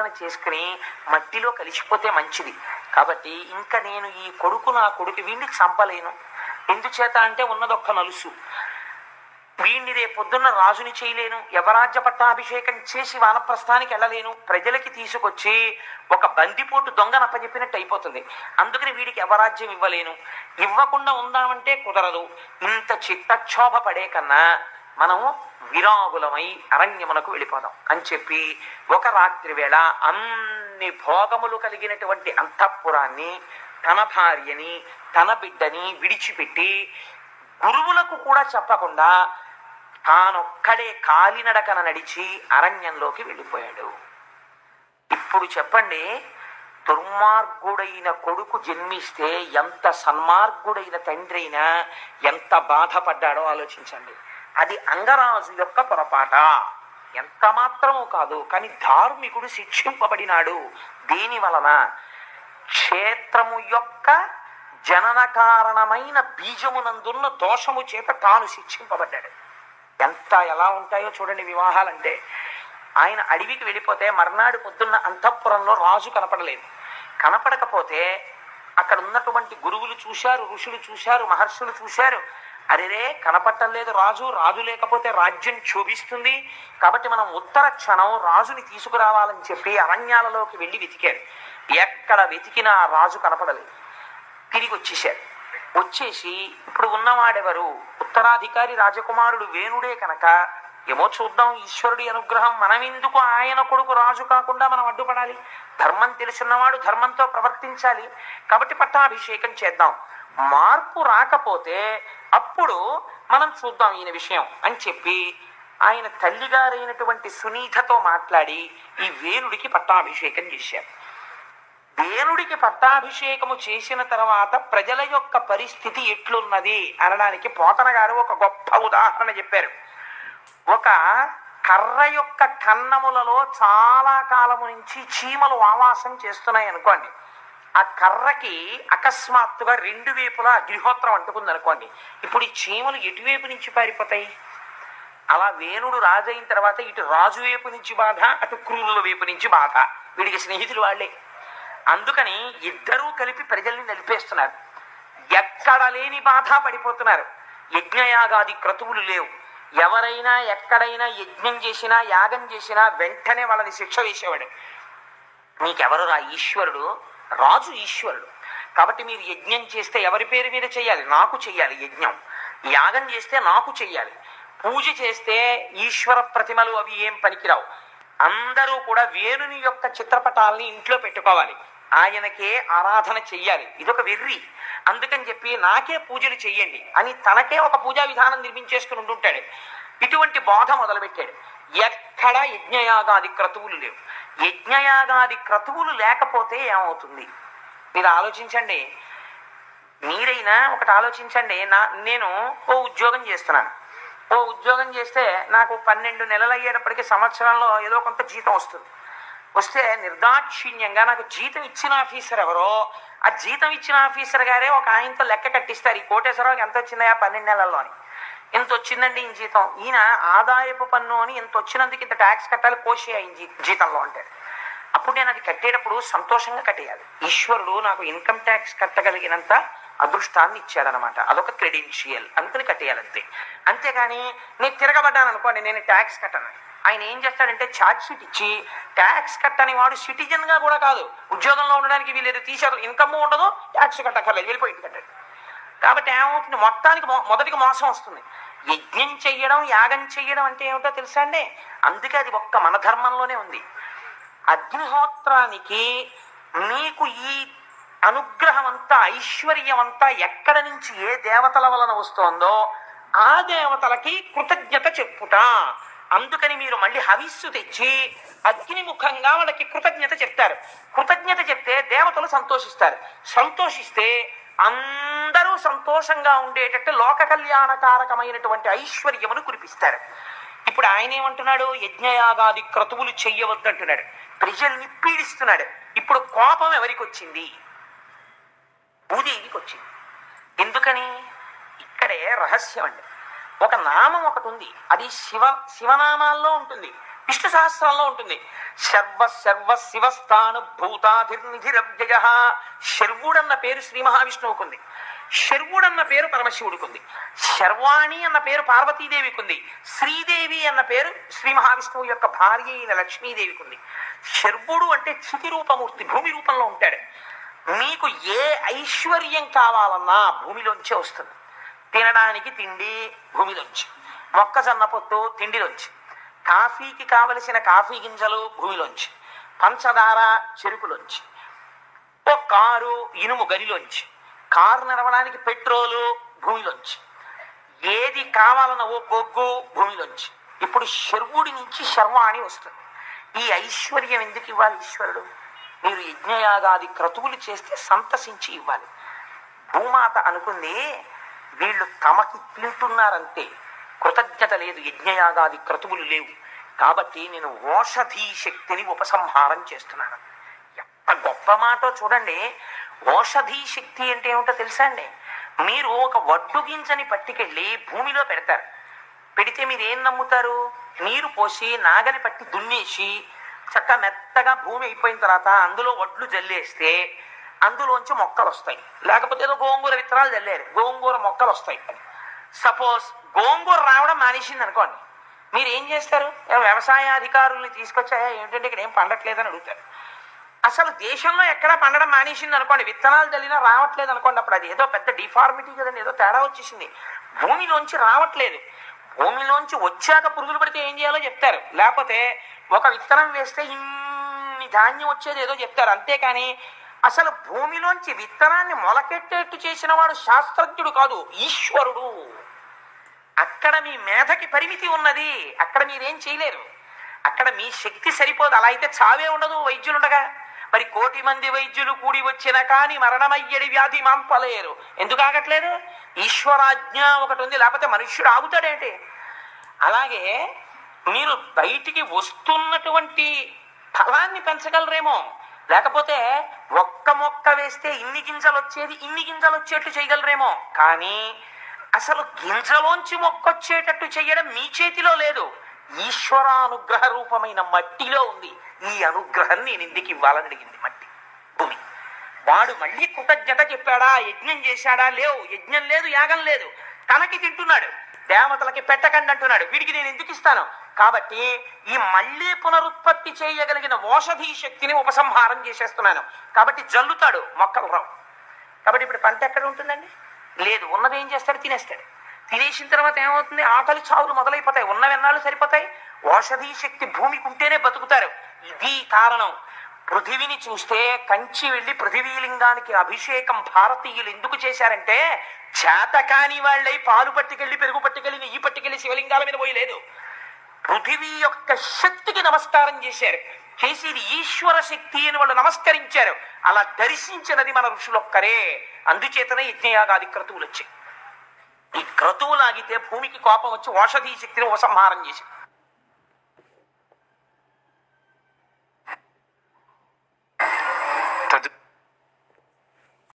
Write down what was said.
ఆరాధన చేసుకుని మట్టిలో కలిసిపోతే మంచిది. కాబట్టి ఇంకా నేను ఈ నా కొడుకు వీడిని చంపలేను. ఎందుచేత అంటే ఉన్నదొక్క నలుసు. వీణ్ణి రేపొద్దున్న రాజుని చేయలేను, యవరాజ్య పట్టాభిషేకం చేసి వానప్రస్థానికి వెళ్ళలేను, ప్రజలకి తీసుకొచ్చి ఒక బందిపోటు దొంగను అప్పచెప్పినట్టు అయిపోతుంది. అందుకని వీడికి యవరాజ్యం ఇవ్వలేను, ఇవ్వకుండా ఉందామంటే కుదరదు. ఇంత చిత్తక్షోభ పడే కన్నా మనము విరాగులమై అరణ్యమునకు వెళ్ళిపోదాం అని చెప్పి ఒక రాత్రి వేళ అన్ని భోగములు కలిగినటువంటి అంతఃపురాన్ని, తన భార్యని, తన బిడ్డని విడిచిపెట్టి గురువులకు కూడా చెప్పకుండా తానొక్కడే కాలినడకన నడిచి అరణ్యంలోకి వెళ్ళిపోయాడు. ఇప్పుడు చెప్పండి, దుర్మార్గుడైన కొడుకు జన్మిస్తే ఎంత సన్మార్గుడైన తండ్రి అయినా ఎంత బాధపడ్డాడో ఆలోచించండి. అది అంగరాజు యొక్క పొరపాట, ఎంత మాత్రమూ కాదు. కానీ ధార్మికుడు శిక్షింపబడినాడు. దేని వలన? క్షేత్రము యొక్క జనన కారణమైన బీజమునందున్న దోషము చేత తాను శిక్షింపబడ్డాడు. ఎలా ఉంటాయో చూడండి వివాహాలంటే. ఆయన అడవికి వెళ్ళిపోతే మర్నాడు పొద్దున్న అంతఃపురంలో రాజు కనపడలేదు. కనపడకపోతే అక్కడ ఉన్నటువంటి గురువులు చూశారు, ఋషులు చూశారు, మహర్షులు చూశారు. అరెరే కనపట్టలేదు రాజు, రాజు లేకపోతే రాజ్యం క్షోభిస్తుంది, కాబట్టి మనం ఉత్తర క్షణం రాజుని తీసుకురావాలని చెప్పి అరణ్యాలలోకి వెళ్ళి వెతికారు. ఎక్కడ వెతికినా రాజు కనపడలేదు. తిరిగి వచ్చేశారు. వచ్చేసి ఇప్పుడు ఉన్నవాడెవరు? ఉత్తరాధికారి రాజకుమారుడు వేణుడే కనుక ఏమో చూద్దాం, ఈశ్వరుడి అనుగ్రహం, మనమెందుకు ఆయన కొడుకు రాజు కాకుండా మనం అడ్డుపడాలి? ధర్మం తెలుసున్నవాడు ధర్మంతో ప్రవర్తించాలి, కాబట్టి పట్టాభిషేకం చేద్దాం. మార్పు రాకపోతే అప్పుడు మనం చూద్దాం ఈయన విషయం అని చెప్పి ఆయన తల్లిగారైనటువంటి సునీతతో మాట్లాడి ఈ వేణుడికి పట్టాభిషేకం చేశారు. వేణుడికి పట్టాభిషేకము చేసిన తర్వాత ప్రజల యొక్క పరిస్థితి ఎట్లున్నది అనడానికి పోతన గారు ఒక గొప్ప ఉదాహరణ చెప్పారు. ఒక కర్ర యొక్క కన్నములలో చాలా కాలము నుంచి చీమలు ఆవాసం చేస్తున్నాయి అనుకోండి. ఆ కర్రకి అకస్మాత్తుగా రెండు వైపులా అగ్నిహోత్రం అంటుకుంది అనుకోండి. ఇప్పుడు ఈ చీమలు ఎటువైపు నుంచి పారిపోతాయి? అలా వేణుడు రాజు అయిన తర్వాత ఇటు రాజు వైపు నుంచి బాధ, అటు క్రూరుల వైపు నుంచి బాధ. వీడికి స్నేహితులు వాళ్ళే. అందుకని ఇద్దరూ కలిపి ప్రజల్ని నలిపేస్తున్నారు. ఎక్కడ లేని బాధ పడిపోతున్నారు. యజ్ఞయాగాది క్రతువులు లేవు. ఎవరైనా ఎక్కడైనా యజ్ఞం చేసినా యాగం చేసినా వెంటనే వాళ్ళని శిక్ష వేసేవాడు. మీకెవరు రా ఈశ్వరుడు? రాజు ఈశ్వరుడు. కాబట్టి మీరు యజ్ఞం చేస్తే ఎవరి పేరు మీద చెయ్యాలి? నాకు చెయ్యాలి యజ్ఞం. యాగం చేస్తే నాకు చెయ్యాలి. పూజ చేస్తే ఈశ్వర ప్రతిమలు అవి ఏం పనికిరావు. అందరూ కూడా వేణుని యొక్క చిత్రపటాలని ఇంట్లో పెట్టుకోవాలి, ఆయనకే ఆరాధన చెయ్యాలి. ఇదొక వెర్రి. అందుకని చెప్పి నాకే పూజలు చెయ్యండి అని తనకే ఒక పూజా విధానం నిర్మించేసుకుని ఉంటుంటాడు. ఇటువంటి బోధ మొదలుపెట్టాడు. ఎక్కడ యజ్ఞయాగాది క్రతువులు లేవు. యజ్ఞయాగాది క్రతువులు లేకపోతే ఏమవుతుంది మీరు ఆలోచించండి. మీరైనా ఒకటి ఆలోచించండి. నేను ఓ ఉద్యోగం చేస్తున్నాను. ఓ ఉద్యోగం చేస్తే నాకు 12 నెలలు అయ్యేటప్పటికీ సంవత్సరంలో ఏదో కొంత జీతం వస్తుంది. వస్తే నిర్దాక్షిణ్యంగా నాకు జీతం ఇచ్చిన ఆఫీసర్ ఎవరో, ఆ జీతం ఇచ్చిన ఆఫీసర్ గారే ఒక ఆయనతో లెక్క కట్టిస్తారు. ఈ కోటేశ్వరరావుకి ఎంత వచ్చిందా 12 నెలల్లో అని. ఇంత వచ్చిందండి ఈయన జీతం. ఈయన ఆదాయపు పన్ను అని ఇంత వచ్చినందుకు ఇంత ట్యాక్స్ కట్టాలి, కోసి ఆయన జీతంలో అంటాడు. అప్పుడు నేను అది కట్టేటప్పుడు సంతోషంగా కట్టేయాలి. ఈశ్వరుడు నాకు ఇన్కమ్ ట్యాక్స్ కట్టగలిగినంత అదృష్టాన్ని ఇచ్చాడనమాట. అదొక క్రెడెన్షియల్, అందుకని కట్టేయాలంతే. అంతేగాని నేను తిరగబడ్డాను అనుకోండి, నేను ట్యాక్స్ కట్టను. ఆయన ఏం చేస్తాడంటే ఛార్జ్ షీట్ ఇచ్చి ట్యాక్స్ కట్టని వాడు సిటిజన్ గా కూడా కాదు, ఉద్యోగంలో ఉండడానికి వీళ్ళు తీసారు, ఇన్కమ్ ఉండదు, ట్యాక్స్ కట్టక్కర్లేదు, వెళ్ళిపోయింది కట్టాడు. కాబట్టి ఏమవుతుంది? మొత్తానికి మొదటికి మోసం వస్తుంది. యజ్ఞం చెయ్యడం యాగం చెయ్యడం అంటే ఏమిటో తెలుసా అండి? అందుకే అది ఒక్క మన ధర్మంలోనే ఉంది. అగ్నిహోత్రానికి నీకు ఈ అనుగ్రహం అంతా ఐశ్వర్యం అంతా ఎక్కడ నుంచి ఏ దేవతల వలన వస్తోందో ఆ దేవతలకి కృతజ్ఞత చెప్పుట. అందుకని మీరు మళ్ళీ హవిస్సు తెచ్చి అగ్నిముఖంగా వాళ్ళకి కృతజ్ఞత చెప్తారు. కృతజ్ఞత చెప్తే దేవతలు సంతోషిస్తారు. సంతోషిస్తే అందరూ సంతోషంగా ఉండేటట్టు లోక కళ్యాణకారకమైనటువంటి ఐశ్వర్యమును కురిపిస్తారు. ఇప్పుడు ఆయన ఏమంటున్నాడు? యజ్ఞయాగాది క్రతువులు చెయ్యవద్దంటున్నాడు. ప్రజల్ని పీడిస్తున్నాడు. ఇప్పుడు కోపం ఎవరికి వచ్చింది? భూదేవికి వచ్చింది. ఎందుకని? ఇక్కడే రహస్యం అండి. ఒక నామం ఒకటి ఉంది, అది శివనామాల్లో ఉంటుంది. విష్ణు సహస్రంలో ఉంటుంది. శర్వ శర్వ శివస్థాను భూతాధిర్నిధిరవ్యయ. శర్వుడన్న పేరు శ్రీ మహావిష్ణువుకు ఉంది. శర్వుడన్న పేరు పరమశివుడికి ఉంది. శర్వాణి అన్న పేరు పార్వతీదేవికి ఉంది. శ్రీదేవి అన్న పేరు శ్రీ మహావిష్ణువు యొక్క భార్య అయిన లక్ష్మీదేవికి ఉంది. శర్వుడు అంటే చితి రూపమూర్తి, భూమి రూపంలో ఉంటాడు. మీకు ఏ ఐశ్వర్యం కావాలన్నా భూమిలోంచే వస్తుంది. తినడానికి తిండి భూమిలోంచి, మొక్కజొన్న పొత్తు తిండిలోంచి, కాఫీకి కావలసిన కాఫీ గింజలు భూమిలోంచి, పంచదార చెరుకులోంచి, ఓ కారు ఇనుము గనిలోంచి, కారు నడవడానికి పెట్రోలు భూమిలోంచి, ఏది కావాలన్న ఓ బొగ్గు భూమిలోంచి. ఇప్పుడు శర్వుడి నుంచి శర్వాణి వస్తుంది. ఈ ఐశ్వర్యం ఎందుకు ఇవ్వాలి ఈశ్వరుడు? మీరు యజ్ఞయాగాది క్రతువులు చేస్తే సంతసించి ఇవ్వాలి. భూమాత అనుకుంది వీళ్ళు తమకి తింటున్నారంతే, కృతజ్ఞత లేదు, యజ్ఞయాగాది క్రతువులు లేవు, కాబట్టి నేను ఓషధీ శక్తిని ఉపసంహారం చేస్తున్నాను. ఎంత గొప్ప మాటో చూడండి. ఓషధీ శక్తి అంటే ఏమిటో తెలుసా అండి? మీరు ఒక వడ్డు గింజని పట్టుకెళ్ళి భూమిలో పెడతారు. పెడితే మీరు ఏం నమ్ముతారు? నీరు పోసి నాగలి పట్టి దున్నేసి చక్కగా మెత్తగా భూమి అయిపోయిన తర్వాత అందులో వడ్లు జల్లేస్తే అందులోంచి మొక్కలు వస్తాయి. లేకపోతే ఏదో గోంగూర విత్తనాలు జల్లేరు, గోంగూర మొక్కలు వస్తాయి. సపోజ్ గోంగూర రావడం మానేసింది అనుకోండి, మీరు ఏం చేస్తారు? వ్యవసాయ అధికారుల్ని తీసుకొచ్చాయా ఏంటంటే ఇక్కడ ఏం పండట్లేదని అడుగుతారు. అసలు దేశంలో ఎక్కడా పండడం మానేసింది అనుకోండి, విత్తనాలు చల్లినా రావట్లేదు అనుకోండి, అప్పుడు అది ఏదో పెద్ద డిఫార్మిటీ కదండి, ఏదో తేడా వచ్చేసింది. భూమిలోంచి రావట్లేదు. భూమిలోంచి వచ్చాక పురుగులు పడితే ఏం చేయాలో చెప్తారు, లేకపోతే ఒక విత్తనం వేస్తే ఇన్ని ధాన్యం వచ్చేది ఏదో చెప్తారు. అంతేకాని అసలు భూమిలోంచి విత్తనాన్ని మొలకెట్టేట్టు చేసిన వాడు శాస్త్రజ్ఞుడు కాదు, ఈశ్వరుడు. అక్కడ మీ మేధకి పరిమితి ఉన్నది, అక్కడ మీరేం చేయలేరు, అక్కడ మీ శక్తి సరిపోదు. అలా అయితే చావే ఉండదు వైద్యులుండగా. మరి 1,000,000 మంది వైద్యులు కూడి వచ్చిన కానీ మరణమయ్యడి వ్యాధి మాంపలేరు. ఎందుకు ఆగట్లేదు? ఈశ్వరాజ్ఞ ఒకటి ఉంది, లేకపోతే మనుష్యుడు ఆగుతాడేంటి? అలాగే మీరు బయటికి వస్తున్నటువంటి ఫలాన్ని పెంచగలరేమో, లేకపోతే ఒక్క మొక్క వేస్తే ఇన్ని గింజలు వచ్చేది ఇన్ని గింజలు వచ్చేట్టు చేయగలరేమో, కానీ అసలు గింజలోంచి మొక్క వచ్చేటట్టు చేయడం మీ చేతిలో లేదు, ఈశ్వరానుగ్రహ రూపమైన మట్టిలో ఉంది. ఈ అనుగ్రహం నేను ఎందుకు ఇవ్వాలని అడిగింది మట్టి, భూమి. వాడు మళ్ళీ కృతజ్ఞత చెప్పాడా? యజ్ఞం చేశాడా? లేవు. యజ్ఞం లేదు, యాగం లేదు, తనకి తింటున్నాడు, దేవతలకి పెట్టకండి అంటున్నాడు. వీడికి నేను ఎందుకు ఇస్తాను? కాబట్టి ఈ మళ్ళీ పునరుత్పత్తి చేయగలిగిన ఓషధీ శక్తిని ఉపసంహారం చేసేస్తున్నాను. కాబట్టి జల్లుతాడు, మొక్కలు రావు. కాబట్టి ఇప్పుడు పంట ఎక్కడ ఉంటుందండి? లేదు. ఉన్నది ఏం చేస్తాడు? తినేస్తాడు. తినేసిన తర్వాత ఏమవుతుంది? ఆకలి చావులు మొదలైపోతాయి. ఉన్నవెన్నాళ్ళు సరిపోతాయి? ఓషధీ శక్తి భూమికి ఉంటేనే బతుకుతారు. ఇది కారణం. పృథివిని చూస్తే కంచి వెళ్ళి పృథివీలింగానికి అభిషేకం భారతీయులు ఎందుకు చేశారంటే, చేతకాని వాళ్ళై పాలు పట్టుకెళ్ళి పెరుగు పట్టుకెళ్ళి నెయ్యి పట్టుకెళ్ళి శివలింగాల మీద పోయలేదు. పృథివీ యొక్క శక్తికి నమస్కారం చేశారు. చేసి ఇది ఈశ్వర శక్తి అని వాళ్ళు నమస్కరించారు. అలా దర్శించినది మన ఋషులొక్కరే. అందుచేతనే యజ్ఞయాగాది క్రతువులు వచ్చాయి. ఈ క్రతువులాగితే భూమికి కోపం వచ్చి ఓషధీ శక్తిని ఉపసంహారం చేశారు.